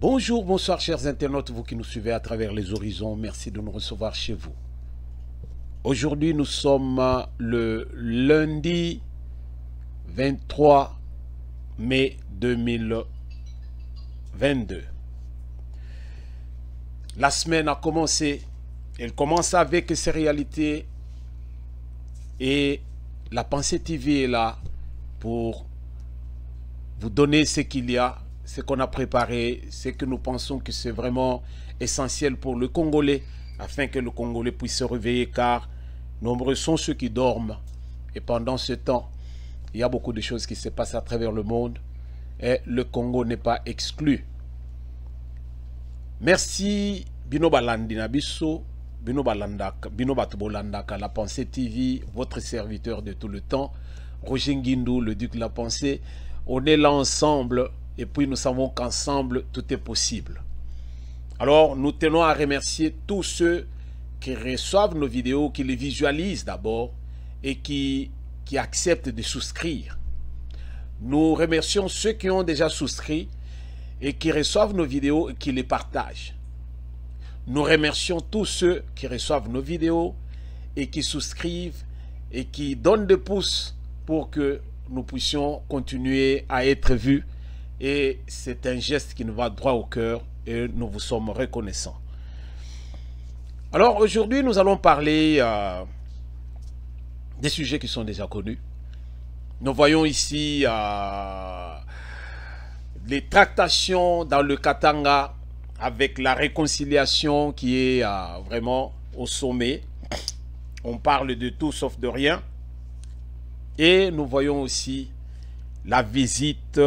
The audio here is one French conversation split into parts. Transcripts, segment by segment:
Bonjour, bonsoir chers internautes, vous qui nous suivez à travers les horizons, merci de nous recevoir chez vous. Aujourd'hui nous sommes le lundi 23 mai 2022. La semaine a commencé, elle commence avec ses réalités et la Pensée TV est là pour vous donner ce qu'il y a, ce qu'on a préparé, ce que nous pensons que c'est vraiment essentiel pour le Congolais, afin que le Congolais puisse se réveiller, car nombreux sont ceux qui dorment. Et pendant ce temps, il y a beaucoup de choses qui se passent à travers le monde, et le Congo n'est pas exclu. Merci Bino Balandina Bisso, Bino Balandaka, Bino Batubolandaka, La Pensée TV, votre serviteur de tout le temps, Roger Nguindou, le Duc de la Pensée. On est là ensemble. Et puis nous savons qu'ensemble, tout est possible. Alors, nous tenons à remercier tous ceux qui reçoivent nos vidéos, qui les visualisent d'abord et qui acceptent de souscrire. Nous remercions ceux qui ont déjà souscrit et qui reçoivent nos vidéos et qui les partagent. Nous remercions tous ceux qui reçoivent nos vidéos et qui souscrivent et qui donnent des pouces pour que nous puissions continuer à être vus. Et c'est un geste qui nous va droit au cœur et nous vous sommes reconnaissants. Alors aujourd'hui, nous allons parler des sujets qui sont déjà connus. Nous voyons ici les tractations dans le Katanga avec la réconciliation qui est vraiment au sommet. On parle de tout sauf de rien. Et nous voyons aussi la visite,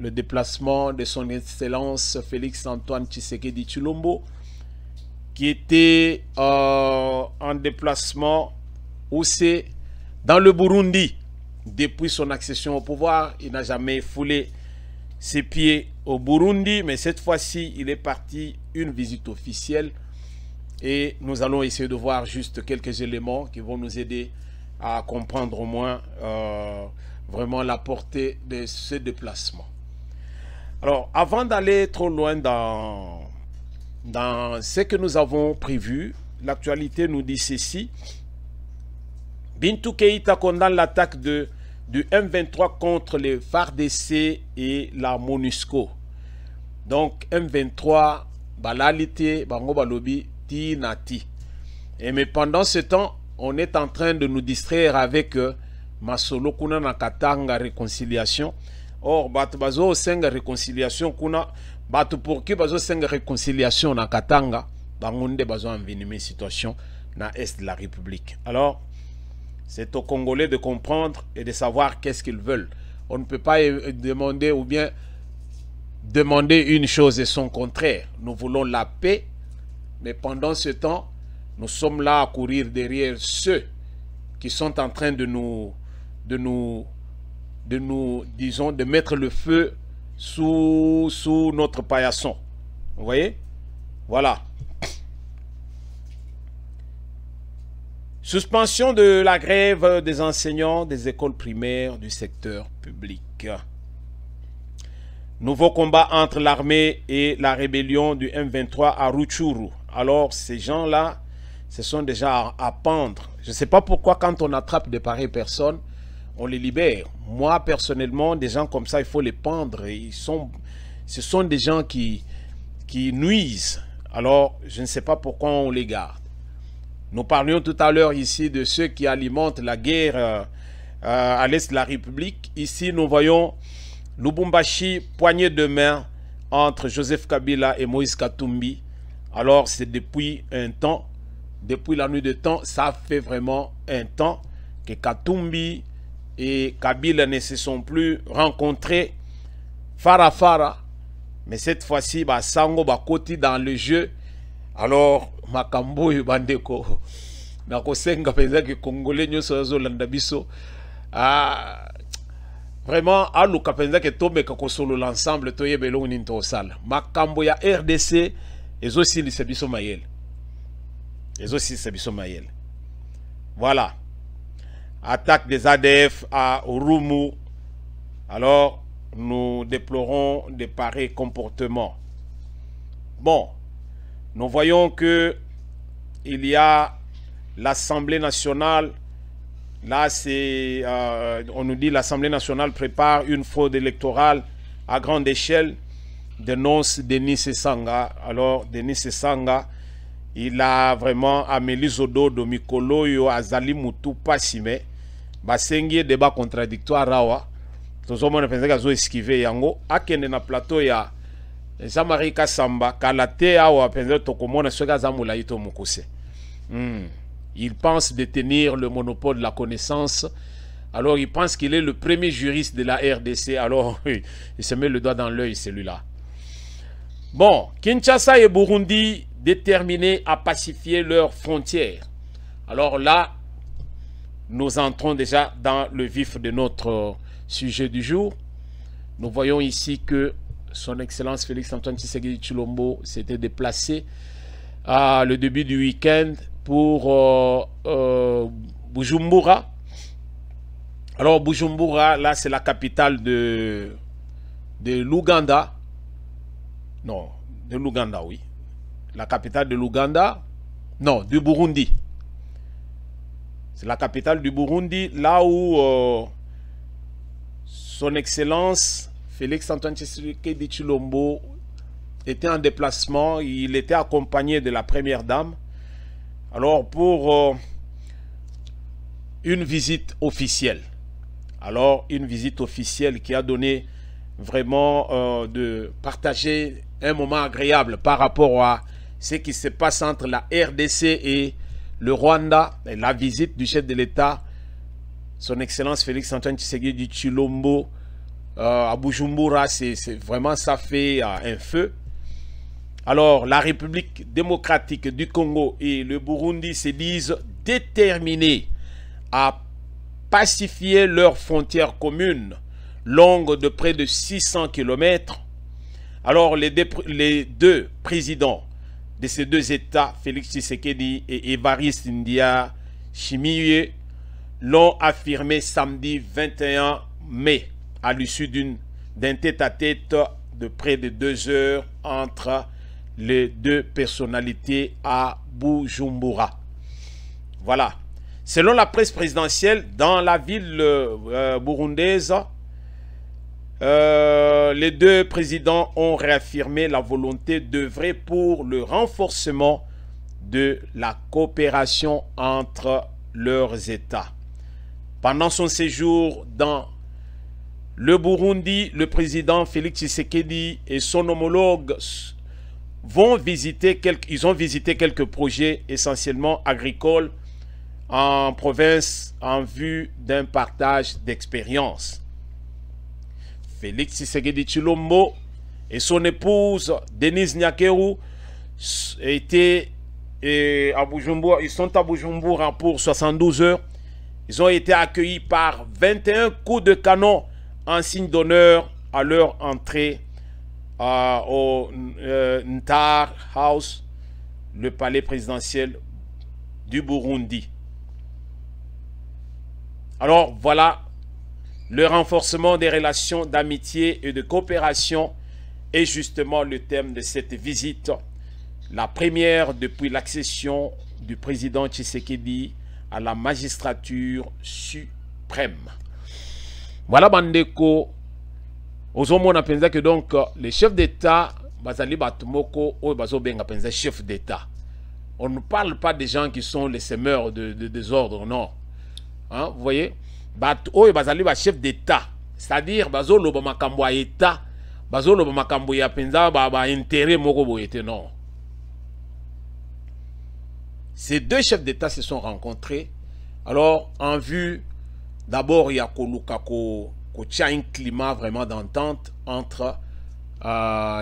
le déplacement de son Excellence Félix-Antoine Tshisekedi Tshilombo, qui était en déplacement aussi dans le Burundi. Depuis son accession au pouvoir, il n'a jamais foulé ses pieds au Burundi, mais cette fois-ci, il est parti une visite officielle. Et nous allons essayer de voir juste quelques éléments qui vont nous aider à comprendre au moins vraiment la portée de ce déplacement. Alors, avant d'aller trop loin dans ce que nous avons prévu, l'actualité nous dit ceci. Bintou Keïta condamne l'attaque du M23 contre les FARDC et la MONUSCO. Donc, M23, Balalite, Bango Balobi, Tinati. Mais pendant ce temps, on est en train de nous distraire avec Masolo Kuna Nakatanga réconciliation. Or, bazo senga réconciliation kuna batu pour qui bazo senga réconciliation na Katanga bangonde bazo envenimer situation na est de la République. Alors, c'est aux Congolais de comprendre et de savoir qu'est-ce qu'ils veulent. On ne peut pas demander ou bien demander une chose et son contraire. Nous voulons la paix, mais pendant ce temps, nous sommes là à courir derrière ceux qui sont en train de nous disons, de mettre le feu sous notre paillasson. Vous voyez? Voilà. Suspension de la grève des enseignants des écoles primaires du secteur public. Nouveau combat entre l'armée et la rébellion du M23 à Rutshuru. Alors, ces gens-là, ce sont déjà à pendre. Je ne sais pas pourquoi, quand on attrape de pareilles personnes, on les libère. Moi, personnellement, des gens comme ça, il faut les pendre. Ce sont des gens qui nuisent. Alors, je ne sais pas pourquoi on les garde. Nous parlions tout à l'heure ici de ceux qui alimentent la guerre à l'est de la République. Ici, nous voyons Lubumbashi, poignée de main entre Joseph Kabila et Moïse Katumbi. Alors c'est depuis un temps, depuis la nuit de temps, ça fait vraiment un temps que Katumbi et Kabila ne se sont plus rencontrés fara. Mais cette fois-ci, Sango Bakoti dans le jeu. Alors, Makambo et Bandeko, Nakosenga penza que Congolais nyoso landabiso. Vraiment, aluka penza que tombe kakosolo l'ensemble toye belong ninto sala. Makambo ya RDC et aussi le Sebiso Mayel. Et aussi Sebiso Mayel. Voilà. Attaque des ADF à Rumu. Alors, nous déplorons de pareils comportements. Bon, nous voyons que il y a l'Assemblée nationale. Là, c'est, on nous dit l'Assemblée nationale prépare une fraude électorale à grande échelle, dénonce Denis Sanga. Alors, Denis Sanga, il a vraiment amélioré Zodo de Mikolo yo Azali Moutou Passime. Basengi débat contradictoire rawa. Tous on a pensé qu'ils ont esquivé yango. Akende na plateau ya Jean-Marie Kassamba kalate awa pensé tokomona soka zamula ito mukuse. Il pense détenir le monopole de la connaissance. Alors il pense qu'il est le premier juriste de la RDC. Alors il se met le doigt dans l'œil celui-là. Bon, Kinshasa et Burundi déterminés à pacifier leurs frontières. Alors là, nous entrons déjà dans le vif de notre sujet du jour. Nous voyons ici que son Excellence Félix-Antoine Tshisekedi Tshilombo s'était déplacé à le début du week-end pour Bujumbura. Alors Bujumbura, là c'est la capitale de l'Ouganda. Non, de l'Ouganda, oui. La capitale de l'Ouganda. Non, du Burundi. C'est la capitale du Burundi, là où son Excellence Félix-Antoine Tshisekedi Tshilombo était en déplacement. Il était accompagné de la Première Dame. Alors pour une visite officielle. Alors une visite officielle qui a donné vraiment de partager un moment agréable par rapport à ce qui se passe entre la RDC et le Rwanda. Et la visite du chef de l'État, son Excellence Félix-Antoine Tshisekedi Tshilombo à Bujumbura, c'est vraiment, ça fait un feu. Alors, la République démocratique du Congo et le Burundi se disent déterminés à pacifier leurs frontières communes, longues de près de 600 km. Alors, les deux présidents de ces deux États, Félix Tshisekedi et Évariste Ndia Chimiye, l'ont affirmé samedi 21 mai à l'issue d'un tête-à-tête de près de 2 heures entre les deux personnalités à Bujumbura. Voilà. Selon la presse présidentielle, dans la ville burundaise, les deux présidents ont réaffirmé la volonté d'œuvrer pour le renforcement de la coopération entre leurs États. Pendant son séjour dans le Burundi, le président Félix Tshisekedi et son homologue ont visité quelques projets essentiellement agricoles en province en vue d'un partage d'expérience. Félix Tshisekedi Tshilombo et son épouse Denise Nyakeru étaient à Bujumbura. Ils sont à Bujumbura pour 72 heures. Ils ont été accueillis par 21 coups de canon en signe d'honneur à leur entrée au Ntar House, le palais présidentiel du Burundi. Alors voilà, le renforcement des relations d'amitié et de coopération est justement le thème de cette visite, la première depuis l'accession du président Tshisekedi à la magistrature suprême. Voilà, Bandeko. On a pensé que donc les chefs d'État, chef d'État. On ne parle pas des gens qui sont les semeurs de désordre, non. Hein, vous voyez, chef d'État. c'est-à-dire bazo loba makambo ya état, bazo loba makambo ya penza ba intérêt moko boyete, non. Ces deux chefs d'État se sont rencontrés. Alors, en vue, d'abord, il y a un climat vraiment d'entente entre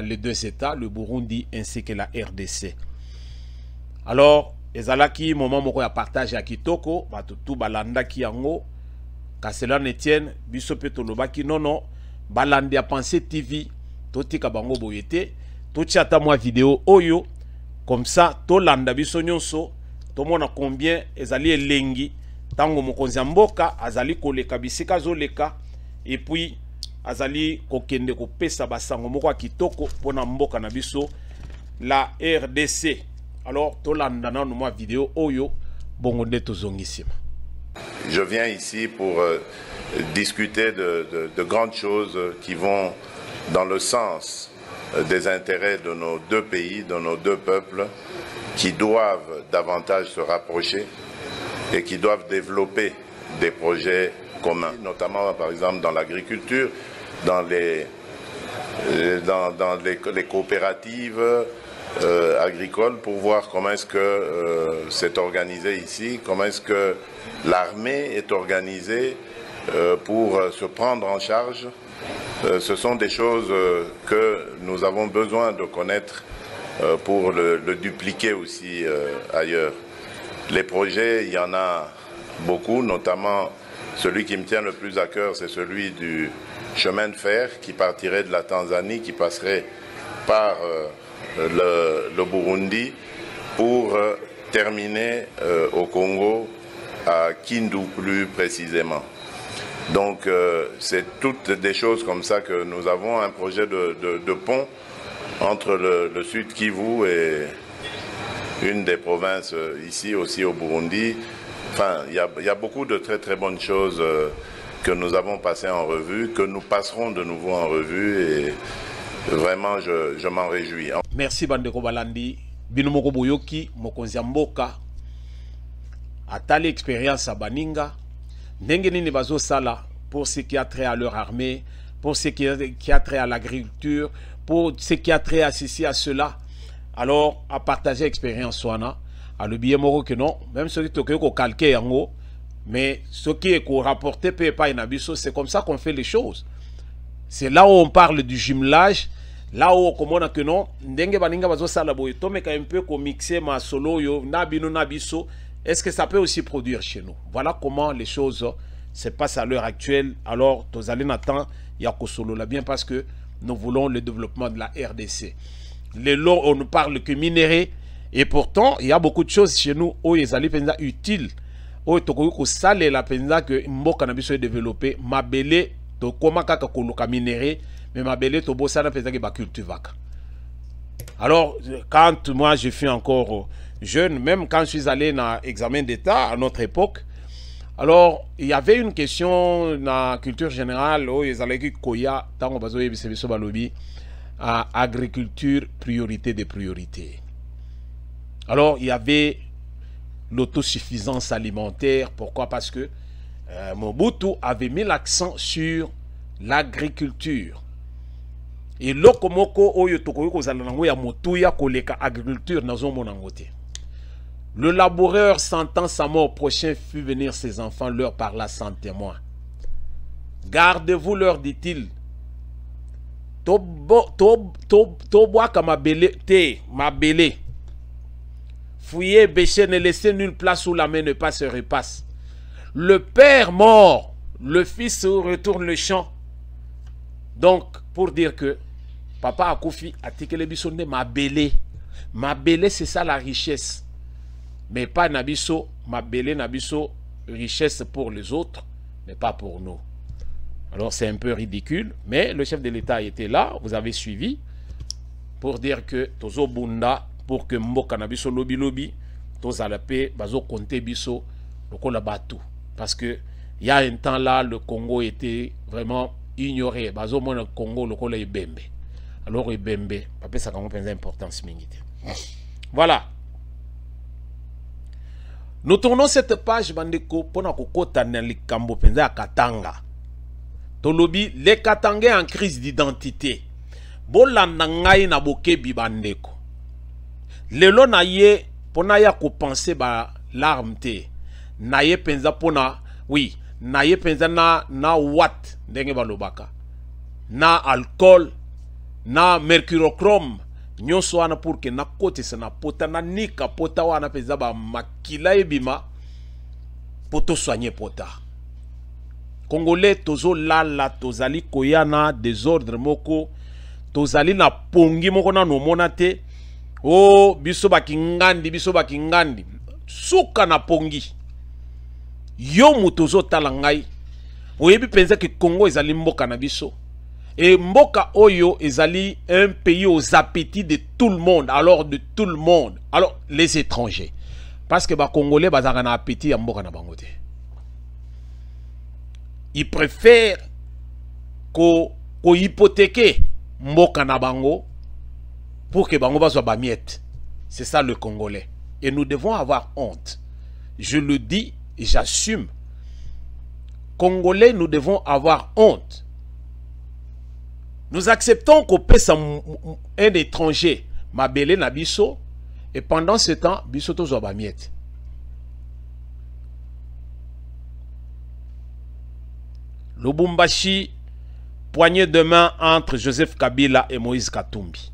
les deux États, le Burundi ainsi que la RDC. Alors, ezalaki moment moko ya partage ya kitoko, batutu balanda ki yango, cela ne tienne, biso pe tolobaki non, balandi a pensé TV, totika bango boyete, totiata moi vidéo oyo, comme ça, tolanda biso nyonso, tomona combien ezali elengi, tango mokonzi mboka, azali koleka bisika zoleka, et puis, azali kokende kopesa basango moko kitoko, pona mboka na biso, la RDC. Alors, tolanda na moi vidéo oyo, bongonde tozongisima. Je viens ici pour discuter de grandes choses qui vont dans le sens des intérêts de nos deux pays, de nos deux peuples, qui doivent davantage se rapprocher et qui doivent développer des projets communs, notamment par exemple dans l'agriculture, dans les coopératives agricoles, pour voir comment est-ce que c'est organisé ici, comment est-ce que l'armée est organisée pour se prendre en charge. Ce sont des choses que nous avons besoin de connaître pour le dupliquer aussi ailleurs. Les projets, il y en a beaucoup, notamment celui qui me tient le plus à cœur, c'est celui du chemin de fer qui partirait de la Tanzanie, qui passerait par le Burundi pour terminer au Congo, à Kindu plus précisément. Donc c'est toutes des choses comme ça que nous avons, un projet de pont entre le Sud Kivu et une des provinces ici aussi au Burundi. Enfin, il y a beaucoup de très très bonnes choses que nous avons passées en revue, que nous passerons de nouveau en revue, et vraiment je m'en réjouis. Merci Bandeko Balandi, Binomoko Boyoki, Mokonzi Mboka, atali expérience à Baninga, ndenge nini bazo sala pour ce qui a trait à leur armée, pour ce qui a trait à l'agriculture, pour ce qui a trait à ceci, à cela. Alors, à partager expérience soana, à le billet moro que non, même ceux qui ont calqué en haut, mais ce qui est rapporté peut pas une abisso, c'est comme ça qu'on fait les choses. C'est là où on parle du jumelage, là où on a que non, ndenge baninga bazo sala boy, tome ka un peu ko mixer ma solo yo nabino nabiso, est-ce que ça peut aussi produire chez nous? Voilà comment les choses se passent à l'heure actuelle. Alors, tozali natan yako solo là bien parce que nous voulons le développement de la RDC. Les lots, on ne parle que minerais. Et pourtant, il y a beaucoup de choses chez nous où ils allaient penser utiles. Où toko sale la pensa que mboka na biso est développé. Mabele to koma kaka koluka minerais, mais mabele to bossa na pensa que ba cultivaka. Alors, quand moi je suis encore jeune, même quand je suis allé dans l'examen d'État à notre époque, alors il y avait une question dans la culture générale où ils allaient dire koya tango bazo yebise biso balobi à agriculture priorité des priorités. Alors, il y avait l'autosuffisance alimentaire. Pourquoi? Parce que Mobutu avait mis l'accent sur l'agriculture. Et lokomoko oyo tokoyoko zalanango ya motuya koleka agriculture nazo monangote. Le laboureur sentant sa mort prochain fut venir ses enfants leur parla sans témoin. Gardez-vous, leur dit-il. Toboa kama bele te ma belé. Fouillez, bêchez, ne laissez nulle place où la main ne passe et repasse. Le père mort, le fils retourne le champ. Donc, pour dire que papa Akoufi a tiqué les bisonne ma belé. Ma belé, c'est ça la richesse. Mais pas nabiso, ma belé nabiso, richesse pour les autres, mais pas pour nous. Alors c'est un peu ridicule, mais le chef de l'État était là, vous avez suivi, pour dire que Tozo Bunda, pour que Mboka na biso lobi lobi, Toza la paix, bazo compter biso, lokola batu. Parce que il y a un temps là, le Congo était vraiment ignoré. Bazo mon Congo lokola Ebembe. Alors Ebembe, papa ça comment penser importance mingite. Voilà. Nous tournons cette page bandeko pour na kokota na likambo penza Katanga. Tolobi, les Katangais en crise d'identité. Bolanda ngai na bokebi bandeko. Lelo na ye, pona ya ko penser ba l'arme te. Na ye penza pona, oui, na ye penza na wat, ndenge balobaka. Na alcool, na mercurochrome, nyonso wana pour que na kote se na pota na nika pota wana penza ba makila ebima poto soigner pota. Congolais tozo lala tozali koyana désordre moko tozali na pongi moko na no monate o biso bakingandi suka na pongi yo mutozo talangai oyebi penza ke Congo ezali mboka na biso et mboka oyo ezali un pays aux appétits de tout le monde, alors de tout le monde, alors les étrangers, parce que ba Congolais bazaka na appétit ya mboka na bango te. Ils préfèrent ko hypothéquer mboka na bango pour que bango bazwa ba miette. C'est ça le Congolais. Et nous devons avoir honte. Je le dis et j'assume. Congolais, nous devons avoir honte. Nous acceptons qu'on pèse un étranger, Mabele na biso, et pendant ce temps, biso tozo ba miette. Lubumbashi, poignée de main entre Joseph Kabila et Moïse Katumbi.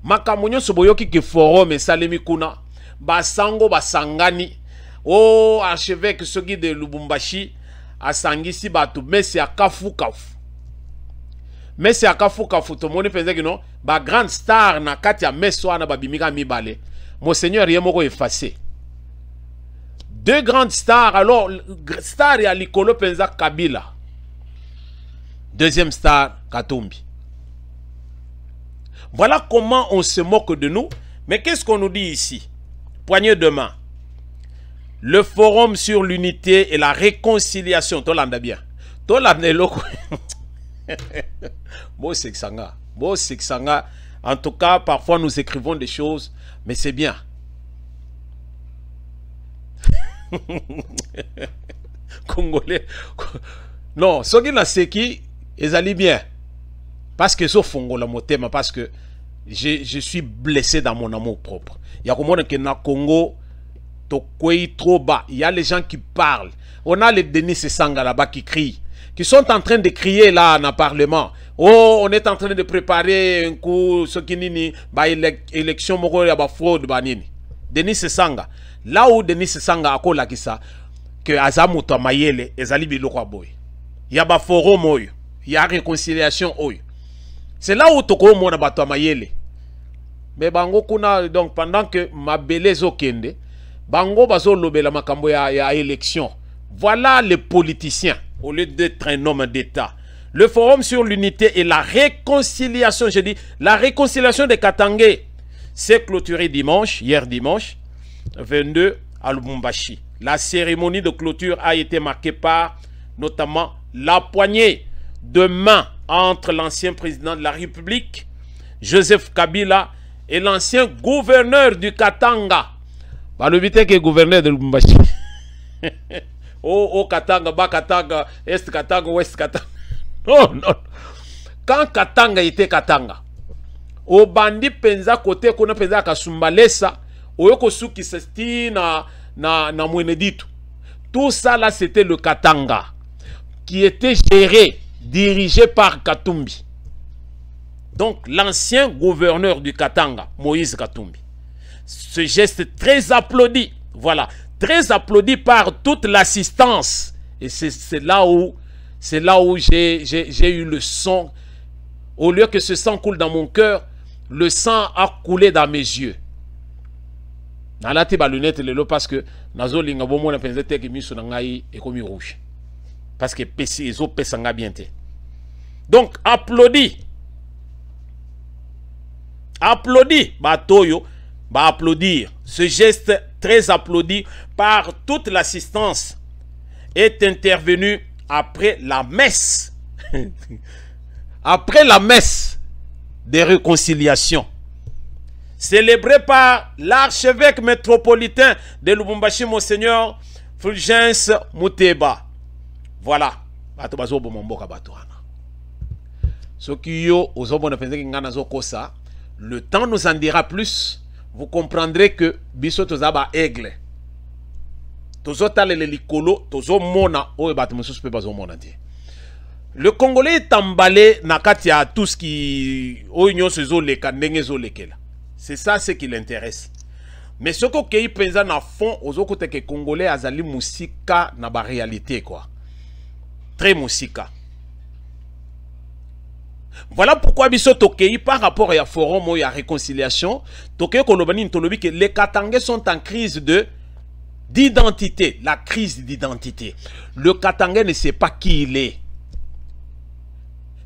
Makamonyo soboyoki ke forum et salemi kuna, basango basangani, oh archevêque soki de Lubumbashi, asangisi batu, mais c'est à kafu kafu. Mais c'est à kafu kafu, tout le monde pense que non, ba grande star na katia meswa na babimika mibale. Monseigneur yemoko effacé. Deux grandes stars, alors star ya likolo penza Kabila. Deuxième star, Katumbi. Voilà comment on se moque de nous. Mais qu'est-ce qu'on nous dit ici? Poignée de main. Le forum sur l'unité et la réconciliation. Tolanda bien. Tolanda loko. Bon, c'est que ça. Bon, c'est que ça. En tout cas, parfois nous écrivons des choses, mais c'est bien. Congolais. Non, ce qui n'a c'est qui, ils allaient bien. Parce que ça fongo la motema, parce que je suis blessé dans mon amour propre. Il y a comme on que na Congo, tokwei trop bas. Il y a les gens qui parlent. On a les Denis Sanga là-bas qui crient, qui sont en train de crier là dans le Parlement. Oh, on est en train de préparer un coup, ce qui nini, ba élection moko ya ba fraude banini. Denis Sanga. Là où Denis Sanga a kola kisa, que azamuto mayele, ezali biloko boy. Il y a ba forum oyo, il y a réconciliation oyo. C'est là où toko mona bato mayele. Mais bango kuna, donc pendant que Mabele zokende, bango bazo lobela makambo ya élection. Voilà les politiciens, au lieu d'être un homme d'État. Le forum sur l'unité et la réconciliation, je dis, la réconciliation des Katangais, c'est clôturé dimanche, hier dimanche, 22 à Lubumbashi. La cérémonie de clôture a été marquée par notamment la poignée de main entre l'ancien président de la République, Joseph Kabila, et l'ancien gouverneur du Katanga. Bah, le but est que gouverneur de Lubumbashi. Oh, Katanga, bas Katanga, Est Katanga, Ouest Katanga. Non, non. Quand Katanga était Katanga, au bandi penza côté qu'on a penza kasumbalesa, au yoko suki sesti na mweneditu. Tout ça là c'était le Katanga qui était géré, dirigé par Katumbi. Donc l'ancien gouverneur du Katanga, Moïse Katumbi. Ce geste très applaudi, voilà, très applaudi par toute l'assistance. Et c'est là où j'ai eu le sang. Au lieu que ce sang coule dans mon cœur, le sang a coulé dans mes yeux. Nalati ba lunette lelo parce que nazo linga bomo na penza te ki miso na ngai e komi rouge. Parce que pesi ezo pesanga bien te. Donc applaudi. Applaudi batoyo ba applaudir. Ce geste très applaudi par toute l'assistance est intervenu après la messe. Après la messe de réconciliation célébrée par l'archevêque métropolitain de Lubumbashi, Monseigneur Fulgence Muteba. Voilà. bato bazo bomomboka bato wana. Soki yo ozobona penze ngana zo kosa, le temps nous en dira plus. Vous comprendrez que biso tozaba aigle. Tozo talele likolo, tozo mona oyo bato mosusu pe bazo mona te. Le Congolais est emballé nakati ya tout ce qui oyo zo leka ndenge zo lekela. C'est ça ce qui l'intéresse. Mais ce que kei penza na fond ozo kote ke Congolais azali musika na ba réalité quoi. Très musika. Voilà pourquoi biso tokei par rapport à forum ou à réconciliation, tokei kolobani ntolobi que les Katangais sont en crise d'identité, la crise d'identité. Le Katangais ne sait pas qui il est.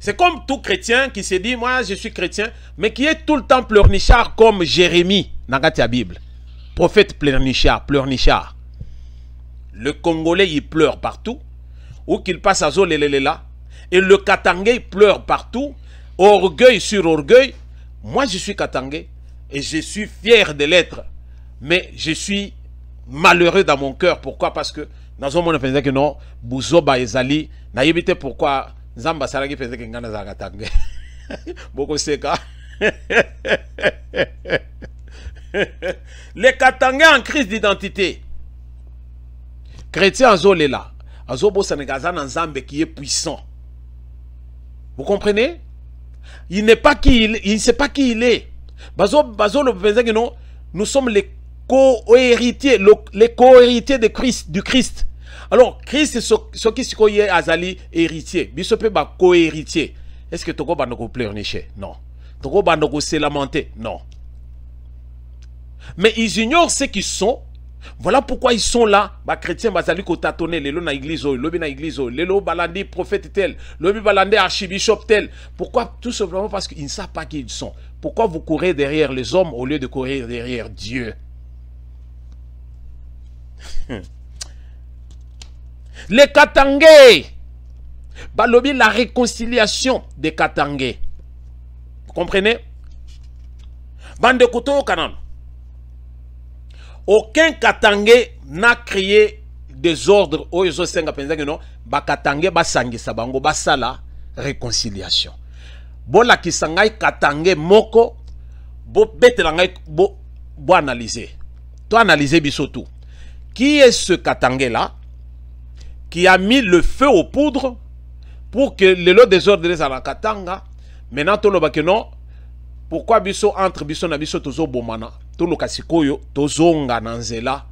C'est comme tout chrétien qui se dit moi je suis chrétien, mais qui est tout le temps pleurnichard comme Jérémie dans la Bible. Prophète pleurnichard. Le Congolais il pleure partout, où qu'il passe à Zoléléla, et le Katangais pleure partout. Orgueil sur orgueil. Moi je suis Katangais et je suis fier de l'être, mais je suis malheureux dans mon cœur. Pourquoi? Parce que dans un monde que non Bouzoba ezali na yebite pourquoi Zamba salaki pensait que ngana za Katangais. Beaucoup seka. Les Katangais en crise d'identité. Chrétien azolela azobo Sénégal en Zambie qui est puissant. Vous comprenez? Il n'est pas qui il ne sait pas qui il est. Bazo le pensait que non, nous sommes les co-héritiers, du Christ. Alors Christ ce qui est azali héritier, bisope ba co-héritier. Est-ce que toko bandoko pleurnicher? Non. Toko bandoko se lamenter? Non. Mais ils ignorent ce qu'ils sont. Voilà pourquoi ils sont là. Bah chrétiens bazali ko tâtonner lelo na église, lobi na église, lelo balandi prophète tel, lobi balandi archibishop tel. Pourquoi? Tout simplement parce qu'ils ne savent pas qui ils sont. Pourquoi vous courez derrière les hommes au lieu de courir derrière Dieu? Les Katangais, balobi la réconciliation des Katangais. Vous comprenez? Bande koto kanan. Aucun Katangais n'a créé des ordres au Yoso Senga penza que non, ba Katangais ba sangi sabango ba sala réconciliation. Bo la kisangai Katangais moko bo bete langai bo analyser. Toi analyser biso tout. Qui est ce Katangais là qui a mis le feu aux poudres pour que le lot des ordres à la Katanga? Maintenant tout le bas que non. Pourquoi biso entre biso na biso tozo bomana? To lo kasikoyo tozonga na nzela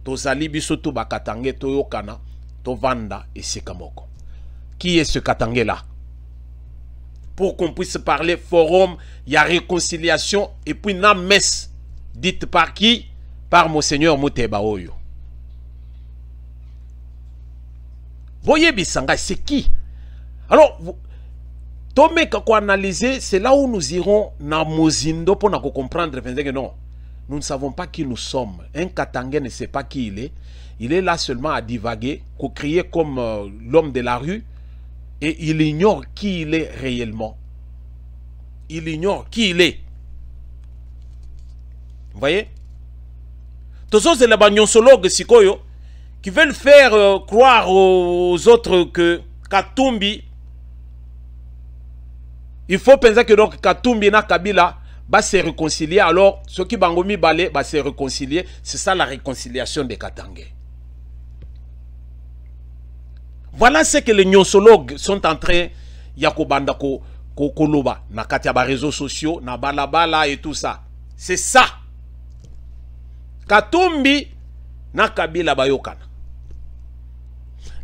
tozali biso to bakatange to yokana to vanda esika moko. Qui est ce Katangais là? Pour qu'on puisse parler forum, il y a réconciliation et puis na messe dite par qui? Par Monseigneur Muteba Oyo. Voyez Bisanga, c'est qui? Alors Tomé kako analyser, c'est là où nous irons na mozindo pour nous comprendre que non. Nous ne savons pas qui nous sommes. Un Katangais ne sait pas qui il est. Il est là seulement à divaguer, crier comme l'homme de la rue. Et il ignore qui il est réellement. Il ignore qui il est. Vous voyez? Tous ces bagnonsologues sikoyo qui veulent faire croire aux autres que Katumbi, il faut penser que donc Katumbi na Kabila va se réconcilier. Alors, ceux qui bangomi balé va se réconcilier. C'est ça la réconciliation des Katangais. Voilà ce que les nyonsologues sont en train yakobanda ko koloba na katiaba réseaux sociaux, na balabala et tout ça. C'est ça. Katumbi na Kabila bayokana.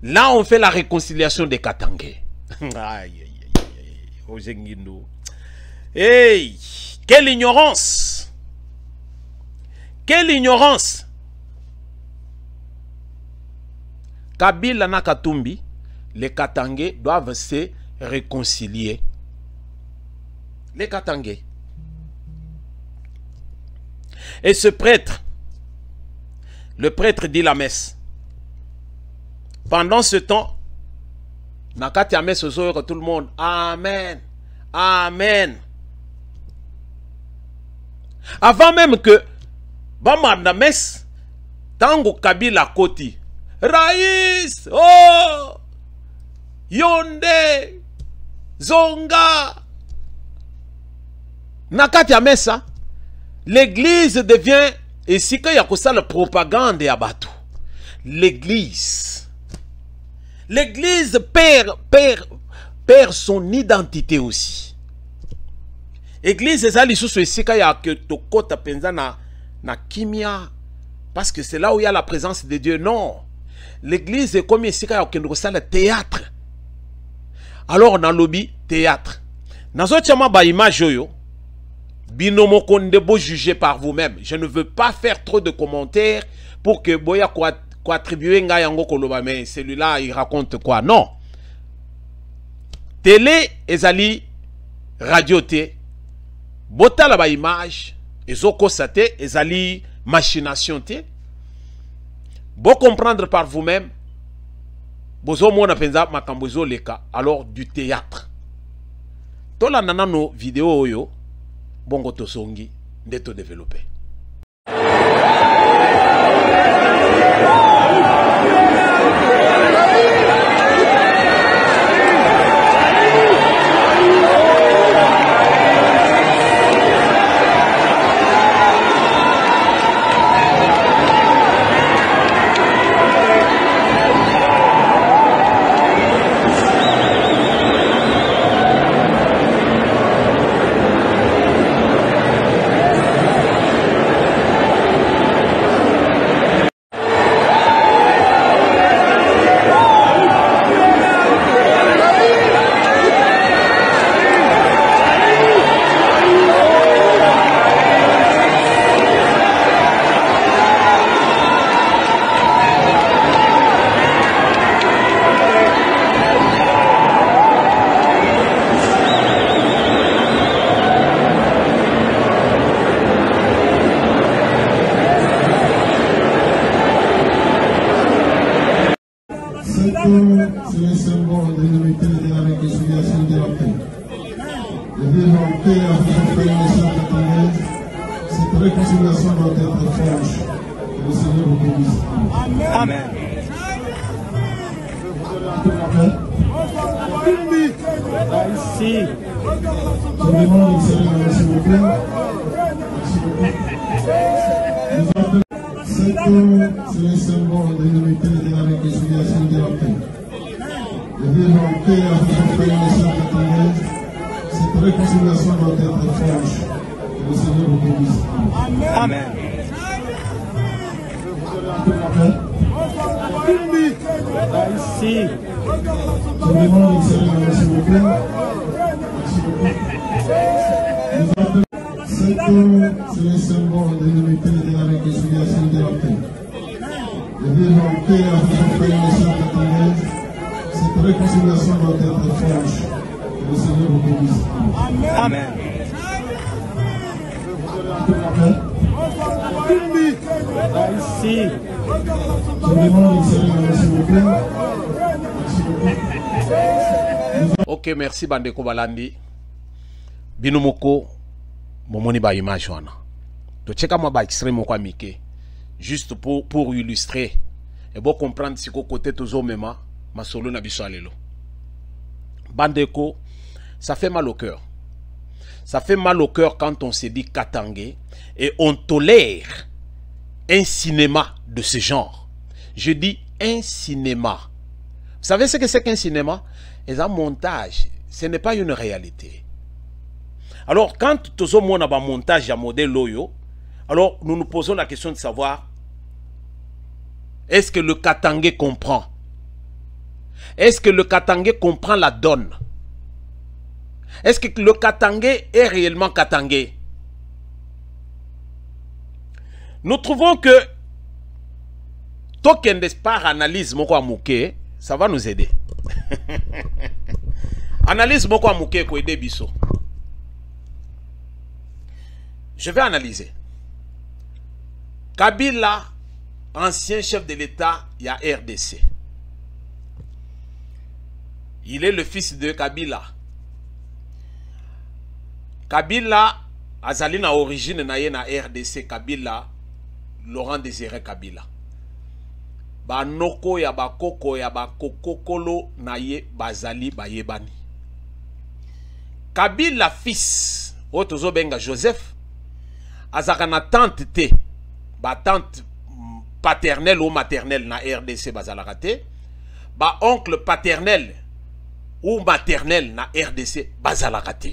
Là, on fait la réconciliation des Katangais. Aïe. Hey, quelle ignorance! Quelle ignorance! Kabila na Katumbi, les Katangais doivent se réconcilier. Les Katangais. Et ce prêtre, le prêtre dit la messe. Pendant ce temps, Nakati Ames que tout le monde. Amen. Amen. Avant même que Bamanda Mes, Tango Kabila Koti. Raïs. Oh. Yonde, Zonga. Nakati ya mesa, l'église devient, et si qu'il y a ça la propagande à Batou. L'église perd son identité aussi. L'église est allée sous ce ici qu'il y a que tokota penza na kimia, parce que c'est là où il y a la présence de Dieu. Non. L'église est comme ici qu'il y a le théâtre. Alors, dans le lobby, théâtre. Dans ce ba image yo, binomo kondebo jugé par vous-même. Je ne veux pas faire trop de commentaires pour que boya quoi attribuer nga yango koloba, mais celui-là il raconte quoi? Non. Télé ezali radio té. Bota la ba image ezoko sate ezali machination té. Bon comprendre par vous-même. Bozo mona penza makambozo leka, alors du théâtre. Tola nana no vidéo yo bongo tosongi ndeto développer. C'est le symbole de l'unité et de la réconciliation de la paix. Et vivre en paix avec la nation catholique, cette réconciliation doit être franche. Que le Seigneur vous bénisse. Amen. Ici. Je demande l'excellence, s'il vous plaît. C'est le symbole de l'unité et de la réconciliation de la paix. Et vivre en paix avec la nation catholique, cette réconciliation doit être franche. Que le Seigneur vous bénisse. Amen. Ici. Je demande l'excellence, s'il vous plaît. C'est le symbole de l'unité et de la réconciliation de la paix. Et vivre en paix avec la nation catholique, cette réconciliation doit être franche. Que le Seigneur vous bénisse. Amen. Ici. Je demande l'excellence, s'il vous plaît. Ok, merci Bandeko Balandi. Binomoko, momoni ba image wana. To cheka moi ba extrême kwa mike. Juste pour illustrer et pour comprendre si côté tozo mema ma solo na biso alelo. Bandeko, ça fait mal au cœur. Ça fait mal au cœur quand on se dit Katangé et on tolère un cinéma de ce genre. Je dis un cinéma. Vous savez ce que c'est qu'un cinéma? C'est un montage. Ce n'est pas une réalité. Alors, quand tout le monde a un montage à modèle loyo, alors nous nous posons la question de savoir, est-ce que le Katangé comprend? Est-ce que le Katangé comprend la donne? Est-ce que le Katangé est réellement Katangé? Nous trouvons que token d'espoir analyse moko amouke, ça va nous aider. Analyse moko amouke ko aider biso. Je vais analyser. Kabila, ancien chef de l'État, il y a RDC. Il est le fils de Kabila. Kabila, azali na origine na ye na RDC, Kabila, Laurent Désiré Kabila. ba noko ya ba koko ya ba kokokolo na ye bazali bayebani. Kabila fils otozo benga Joseph azaka na tante te ba tante paternelle ou maternelle na RDC bazalaka te, ba oncle paternel ou maternel na RDC bazalaka te.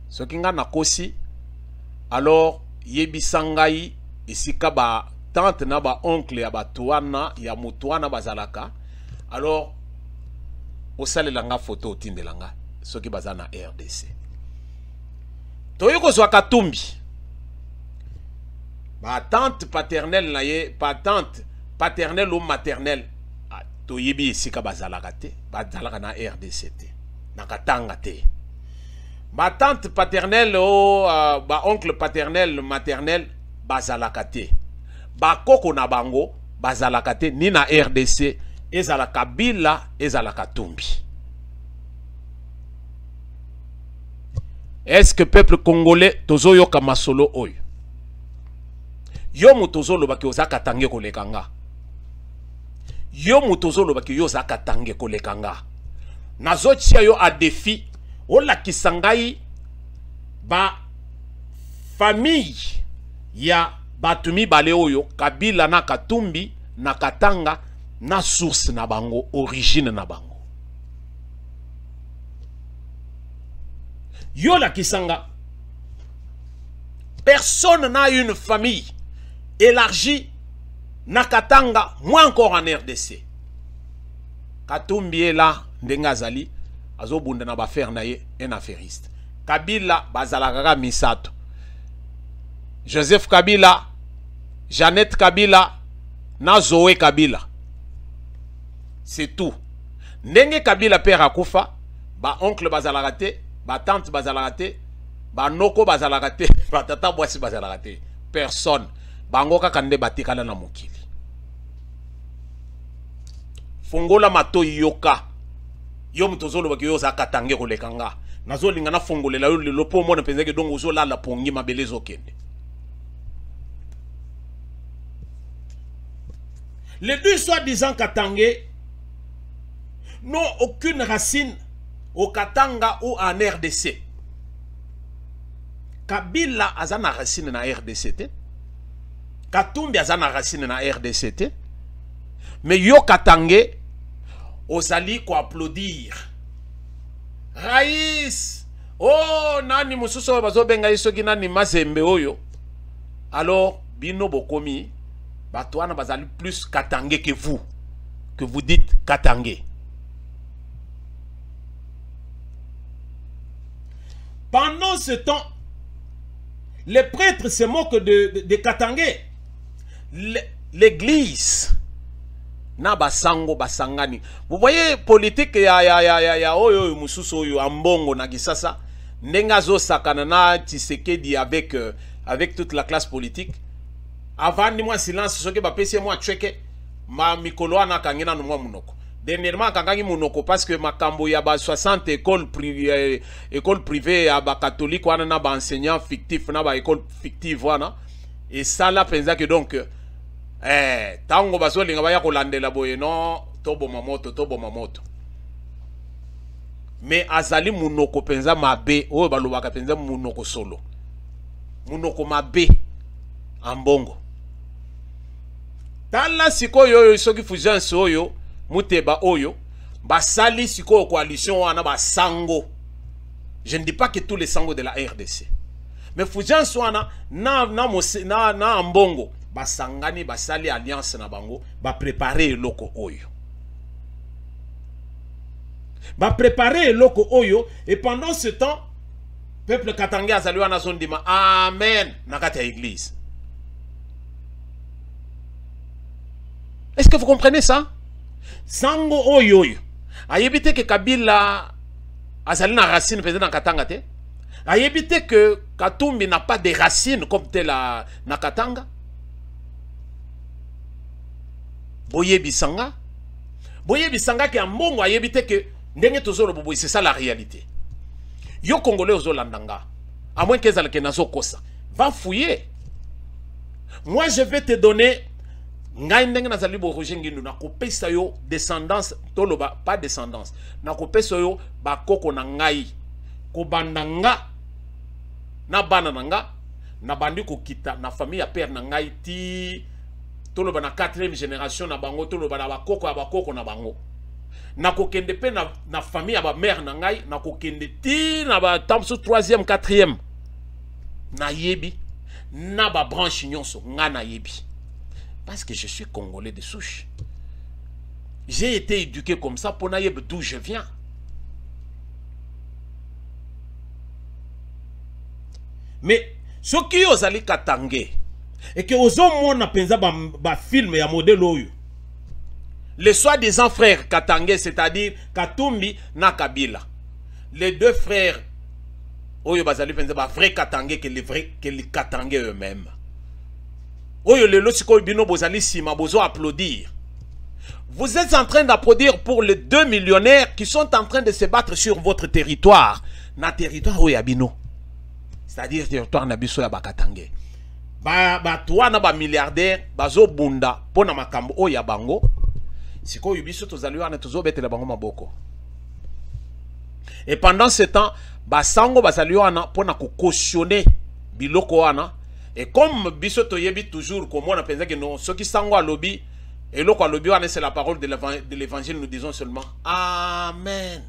Soki nga nakosi alors yebisangai isika ba tante na ba oncle ya batuana ya mutuana bazalaka, alors osalela nga photo otindelanga soki baza na RDC. Toyoko zwa Katumbi ba tante paternelle na ye, ba tante paternelle ou maternelle toyebi isika bazalaka te, bazalaka na RDC te, na Katanga te. Ba tante paternelle ou ba oncle paternel maternel bazalaka te, ba koko na bango bazalaka te ni na RDC, ezala Kabila ezala Katumbi. Est-ce que peuple congolais tozo yoka masolo oyo? Yo mutozo lobaki ozaka tange kolekanga. Yo mutozo lobaki yo zaka tange kolekanga. Nazo tia yo a défi ola kisangai ba famille ya batumi bale oyo Kabila na Katumbi na Katanga na source na bango, origine na bango. Yo la kisanga, personne n'a une famille élargie na Katanga, moins encore en RDC. Katumbi est là, ndengazali, azo bunda na ba faire na ye, un affairiste. Kabila bazalaka misato. Joseph Kabila, Jeannette Kabila, na Zoé Kabila. C'est tout. Ndenge Kabila père akufa, ba oncle bazalaka, ba tante bazalaka, ba noko bazalaka, ba tata boisi bazalaka. Personne. Bango kakande batikala na mokili. Fongola mato yoka. Yo mutozolo baki yo zakatange kolekanga. Nazo lingana fongolela yo le po mona penzeke donc ozo la pongi mabelezo kende. Les deux soi-disant Katangais n'ont aucune racine au Katanga ou en RDC. Kabila a na racine na RDC. Katumbi a na racine na RDC. Mais yo Katangais, osali ko applaudir. Raïs, oh nani mususo bazo benga isoki nani mazembe oyo. Alors bino bokomi batouana bazali plus Katangais que vous dites Katangais. Pendant ce temps, les prêtres se moquent de Katangais. L'église na basango basangani. Vous voyez politique ya oyo mususu oyo ambongo na Kisasa ndenga zo sakana na Tshisekedi avec toute la classe politique. Avant ni moi silence soki ba pesi moi cheke ma mikolo ana kangena no mwa munoko. Dernièrement kangangi munoko parce que makambo ya ba 60 écoles privées ya ba catholique wana na ba enseignants fictifs na ba école fictive wana et ça là pensa que donc tango baso linga ba ya kolandela boye non tobo mamoto mais azali munoko penza mabe oyo balobaka penza munoko solo munoko mabe ambongo tala sikoyo oyo soki fugence oyo muteba oyo basali sikoyo coalition wana basango. Je ne dis pas que tous les sangos de la RDC, mais fugence wana na ambongo basangani basali alliance na bango ba préparer loko oyo. Ba préparer loko oyo et pendant ce temps peuple katangais azali wana zondima amen na kati ya église. Est-ce que vous comprenez ça? Sango oyo oyo ayebite que Kabila azali na racine peut-être dans Katanga te. Ayebite que Katumbi n'a pas de racines comme tel na Katanga. Boye bisanga ki ambongo ayebite que ndenge tozolo boboy, c'est ça la réalité. Yo Congolais ozo landanga, à moins que ezala ke nazo kosa, va fouiller. Moi, je vais te donner ngai ndenge nazali bo Roger Ngindu na kopesa yo descendance toloba pas descendance na kopesa yo bakoko na ngai ko bandanga na bana nanga na bandi ko kita na famille ya père na ngai ti toloba na 4e génération na bango toloba na bakoko na bango na kokende pe na famille ya ba mère na ngai na kokende ti na ba tamso 3e 4e na yebi na ba branche nyonso nga na yebi. Parce que je suis congolais de souche. J'ai été éduqué comme ça pour naïb d'où je viens. Mais ce qui est allé katangé et que aux hommes on a pensé ba film et à modèle oyo. Les soi-disant frères katangé, c'est-à-dire Katumbi na Kabila. Les deux frères oyo bazali pensé ba vrai katangé que les katangé eux-mêmes. Oyo lelo siko bino bozali sima bozo applaudir. Vous êtes en train d'applaudir pour les 2 millionnaires qui sont en train de se battre sur votre territoire. Na territoire oyo bino. C'est-à-dire territoire na biso ya bakatangé. Ba toi na ba milliardaire bazo bunda pona makambo oyo ya bango. Siko biso tozali wana tozo betela bango maboko. Et pendant ce temps, ba sango bazali wana pona ko cautionner biloko wana. Et comme biso toyebi toujours comme on a pensé que non, ceux qui sango à lobby et l'autre à lobby c'est la parole de l'évangile, nous disons seulement Amen.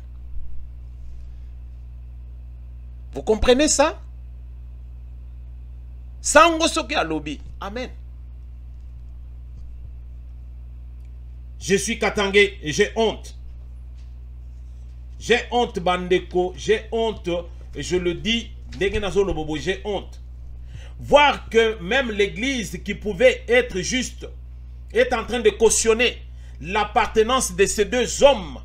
Vous comprenez ça? Sango ceux qui à lobby. Amen. Je suis Katangé et j'ai honte. J'ai honte Bandeko, j'ai honte et je le dis, j'ai honte. Voir que même l'église qui pouvait être juste est en train de cautionner l'appartenance de ces deux hommes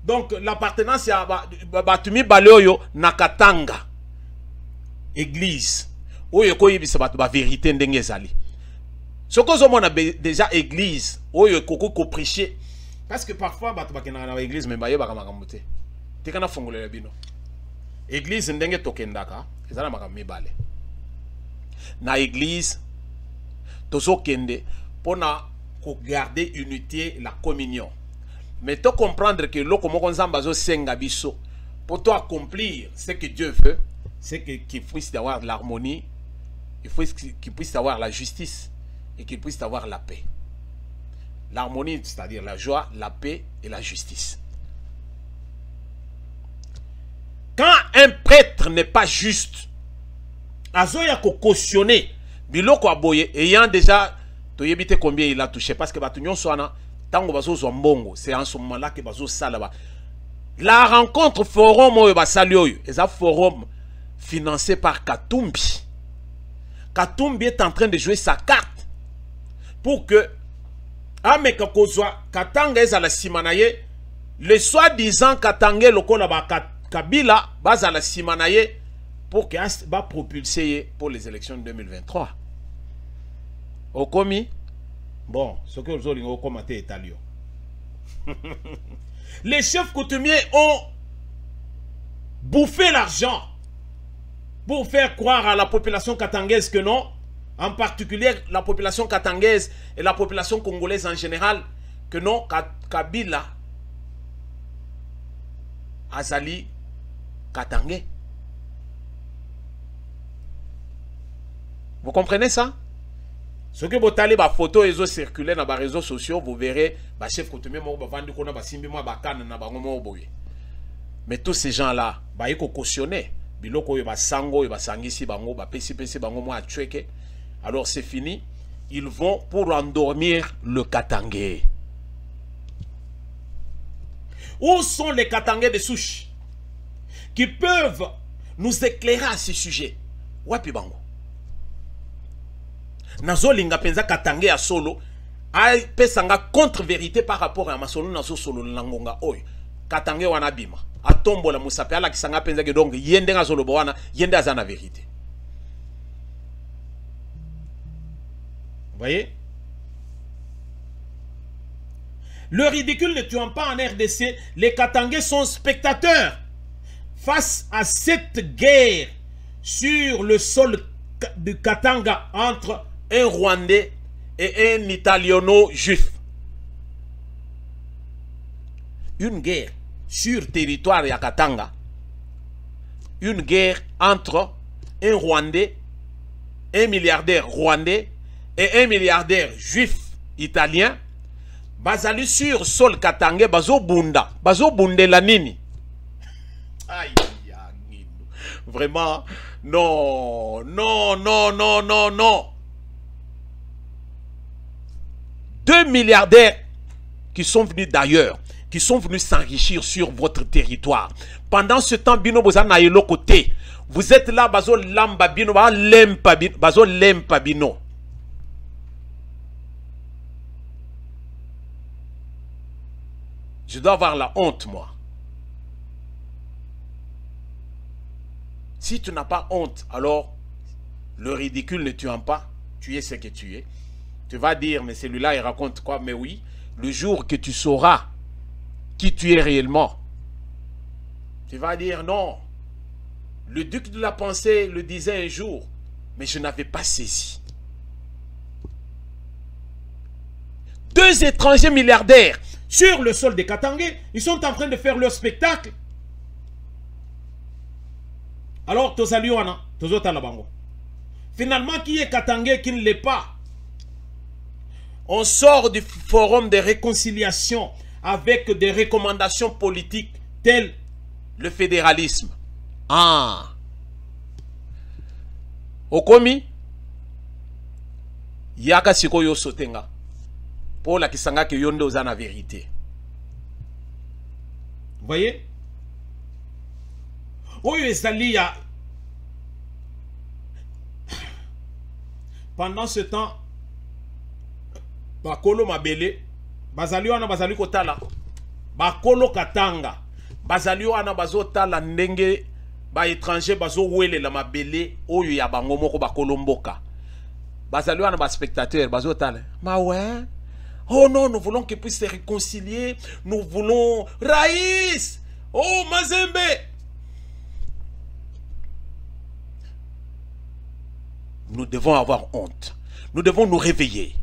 donc l'appartenance à Batumi Baleoyo Nakatanga église oyo koyebisa bato ba vérité ndenge ezali soko zo mona déjà église oyo ko prêcher parce que parfois bato bakena na église mais baye baka makambo te tekana fongolela bino église ndenge tokendaka ezala makambo mibale na église tozo kende pona ko garder unité la communion mais to comprendre que loko moko nzamba zo senga biso pour toi accomplir ce que Dieu veut c'est qu'il puisse avoir l'harmonie, il faut qu'il puisse avoir la justice et qu'il puisse avoir la paix. L'harmonie, c'est-à-dire la joie, la paix et la justice. Quand un prêtre n'est pas juste, azoya ko cautionner biloko aboye ayant déjà toyebite combien il a touché parce que batunyon soana tango bazo zombongo, c'est en ce moment-là que bazo salaba. La rencontre forum oyo basali oyo, eza forum financé par Katumbi. Katumbi est en train de jouer sa carte pour que Ameka Kozwa Katanga ezala simanaye le soi-disant Katanga lokola ba Kabila bazala simanaye pour que va propulser pour les élections de 2023. Okomi bon, ce que vous avez commenté est italien. Les chefs coutumiers ont bouffé l'argent pour faire croire à la population katangaise que non, en particulier la population katangaise et la population congolaise en général, que non, Kabila azali katangé. Vous comprenez ça? Ce que vous avez des photos et circulent dans les réseaux sociaux, vous verrez, les chefs coutumiers mais tous ces gens-là, ils ont cautionné. Alors c'est fini. Ils vont pour endormir le Katangé. Où sont les Katangés de souche qui peuvent nous éclairer à ce sujet? Wapi bango. Nazolinga penza Katangé à solo. Ay pesanga contre-vérité par rapport à ma solo nazo solo langonga oy. Katangé wanabima. Atombo la musape ala kisanga penza ke donc yende nga solo bowana yende azana vérité. Vous voyez? Le ridicule ne tuant pas en RDC, les Katangais sont spectateurs face à cette guerre sur le sol du Katanga entre un Rwandais et un Italiano-juif. Une guerre sur territoire ya Katanga. Une guerre entre un Rwandais, un milliardaire rwandais et un milliardaire juif italien. Bazali sur sol Katanga, bazo bunda la nini. Aïe, vraiment, non. 2 milliardaires qui sont venus d'ailleurs, qui sont venus s'enrichir sur votre territoire. Pendant ce temps, Bino Bozana est l'autre côté. Vous êtes là, bazo lamba Bino, bazo lempa Bino. Je dois avoir la honte, moi. Si tu n'as pas honte, alors le ridicule ne tuant pas, tu es ce que tu es. Tu vas dire, mais celui-là, il raconte quoi? Mais oui, le jour que tu sauras qui tu es réellement, tu vas dire non. Le duc de la pensée le disait un jour, mais je n'avais pas saisi. 2 étrangers milliardaires sur le sol de Katanga, ils sont en train de faire leur spectacle. Alors, finalement, qui est Katanga, qui ne l'est pas? On sort du forum de réconciliation avec des recommandations politiques telles le fédéralisme. Ah. Okomi, yaka sikoyo sotenga. Pour la kisanga que yonde oza na vérité. Vous voyez? Oyo ezali ya. Pendant ce temps, bakolo mabele, bazali wana bazali kotala. Bakolo Katanga, bazali wana bazotala ndenge ba étranger bazo wele la mabele oyo ya bango moko bakolo mboka. Bazali wana ba spectateur bazotala. Ma ouais. Oh non, nous voulons qu'ils puissent se réconcilier. Nous voulons Raïs. Oh Mazembe. Nous devons avoir honte. Nous devons nous réveiller.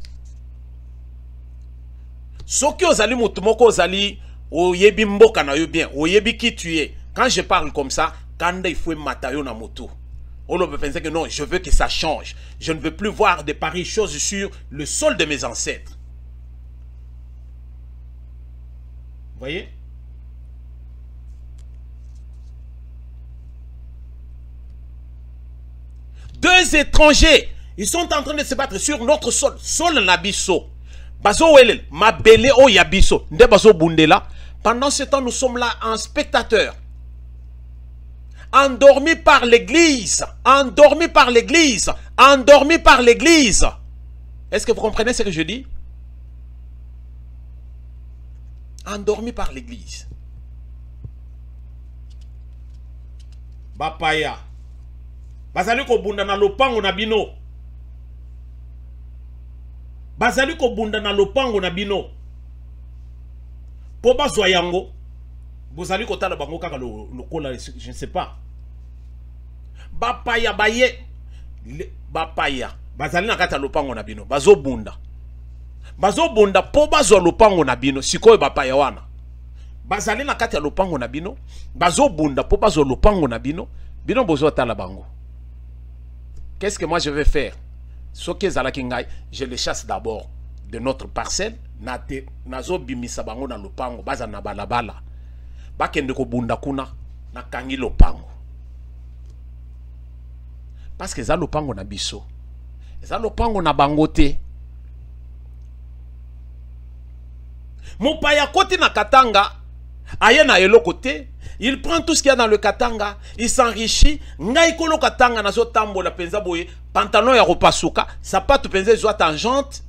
Soki ozali mutumoko ozali oyebi mboka na yo bien, oyebi qui tu es. Quand je parle comme ça, kanda il faut matayo na moto. On peut penser que non, je veux que ça change. Je ne veux plus voir de pareilles choses sur le sol de mes ancêtres. Vous voyez? Deux étrangers, ils sont en train de se battre sur notre sol. Sol Nabiso. Bazo Welel, Mabele o Yabiso. Nde Bazo Bundela. Pendant ce temps, nous sommes là en spectateurs. Endormis par l'église. Endormis par l'église. Endormis par l'église. Est-ce que vous comprenez ce que je dis? Endormis par l'église. Bapaya. Bazali ko bunda na lopango na bino. Bazali ko bunda na lopango na bino. Po bazwa yango. Bozali ko tala bango kaka lokola, je ne sais pas. Bapaya baye. Bapaya. Bazali na kata lopango na bino. Bazo bunda. Bazo bunda po bazwa lopango na bino. Sikoyo bapaya wana. Bazali na kata lopango na bino. Bazo bunda po bazwa lopango na bino. Bino bozo tala bango. Qu'est-ce que moi je vais faire? Ce que je les chasse d'abord de notre parcelle. Nazo bimisa bango na lopango. Baza na balabala. Bakende ko bunda kuna na kangi lopango. Parce que za lopango na biso. Za lopango na bangote. Mopaya kote na Katanga. Aye na elo kote. Il prend tout ce qu'il y a dans le Katanga, il s'enrichit. Ngai kolo Katanga na zo tambo la penza boye, pantalon ya repasuka, sapato penza zo tangente.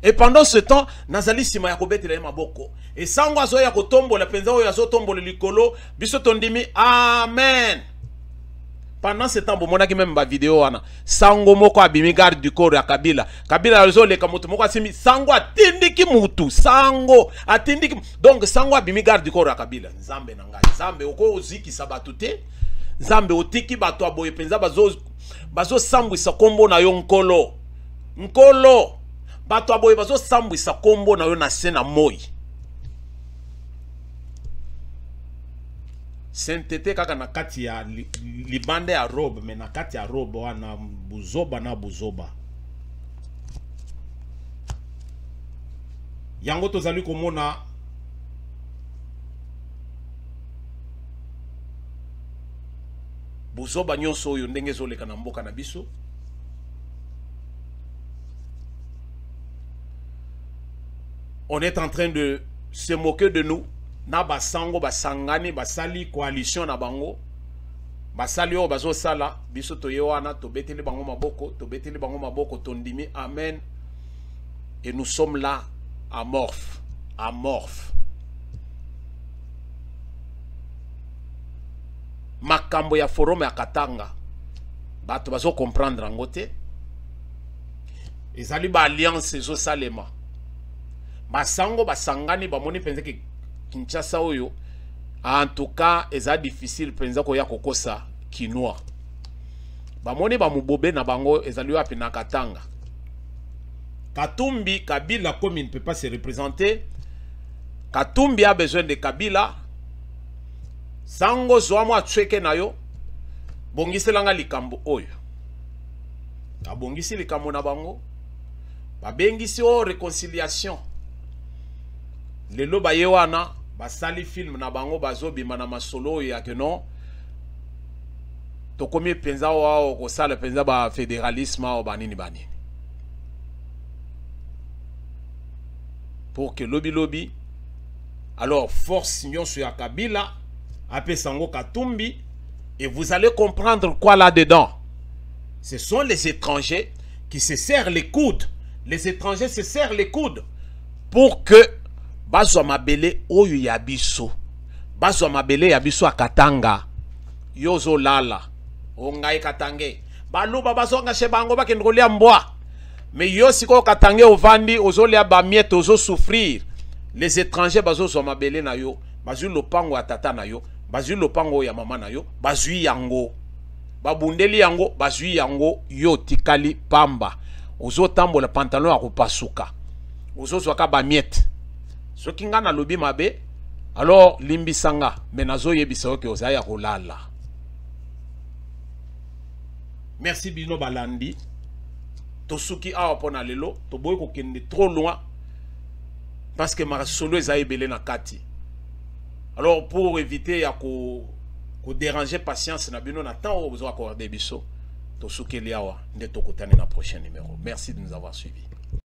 Et pendant ce temps, nazali sima ya kobete la maboko. Et sangwa zo ya kotombo la penza ya zo tombo le likolo, biso tondimi amen. Pendant ce temps, bon, qui même ma vidéo wana. Sango moko abimi garde du corps ya Kabila. Kabila rezo le kamutu moko asimi sango atindiki mutu. Sango atindiki. Donc sango abimi garde du corps ya Kabila. Nzambe nanga. Nzambe oko oziki sabatute. Nzambe otiki bato aboye penza bazo sambwisa kombo na yo nkolo. Nkolo. Bato aboye bazo sambwisa kombo na yo na se na moi. Sainteté kaka na kati ya libande ya robe, mais na kati ya robe wana buzoba na buzoba. Yango tozali komona buzoba nyonso oyo ndenge ezoleka na mboka na biso. On est en train de se moquer de nous. Na basango basangani basali coalition na bango. Basali o bazo sala biso toye wana tobeteli bango maboko tondimi amen. Et nous sommes là amorphes. Makambo ya forum ya Katanga bato bazo comprendre ngote. Ezali ba alliance ezo salema. Basango basangani bamoni penze ke Kinshasa oyo en tout cas eza difficile penza ko ya kokosa Kinois. Bamoni bamubobe na bango ezali wapi na Katanga. Katumbi Kabila comme il ne peut pas se représenter. Katumbi a besoin de Kabila. Sango zoamo atweke na yo. Bongiselanga likambo oyo. Abongisi likambo na bango. Babengisi o réconciliation. Lelo baye wana basali film na bango bazobima na masolo ya que non. Tokomi penza wa ko sala penza ba fédéralisme o banini banini. Pour que lobby alors force nyonso ya Kabila ape sango Katumbi et vous allez comprendre quoi là-dedans. Ce sont les étrangers qui se serrent les coudes. Les étrangers se serrent les coudes pour que Bazwa mabele oyo yabiso. Bazwa mabele yabiso a Katanga. Yozo lala. Ongai Katange. Baluba bazonga shebango baki nrolia mboa. Mais yo siko Katange ovandi ozolia ba miette ozo souffrir. Les étrangers bazo zo mabele na yo. Bazu lopango ya tata na yo. Bazu lopango ya mama na yo. Bazui yango. Babundeli yango. Bazui yango. Yo tikali pamba. Ozo tambola pantalon ya kupasuka. Ozo zwaka ba miette. Ce qui nga na lobi mabe, alors limbisanga, menazo yebisa ke ozaya kolala. Merci Bino Balandi. Tosuki awa pona lelo, toboye ko kende trop loin parce que ma solo ezaye belé na kati. Alors pour éviter ya ko déranger patience na bino na temps besoin accorder biso, tosuki liawa nde tokotane na prochain numéro. Merci de nous avoir suivis.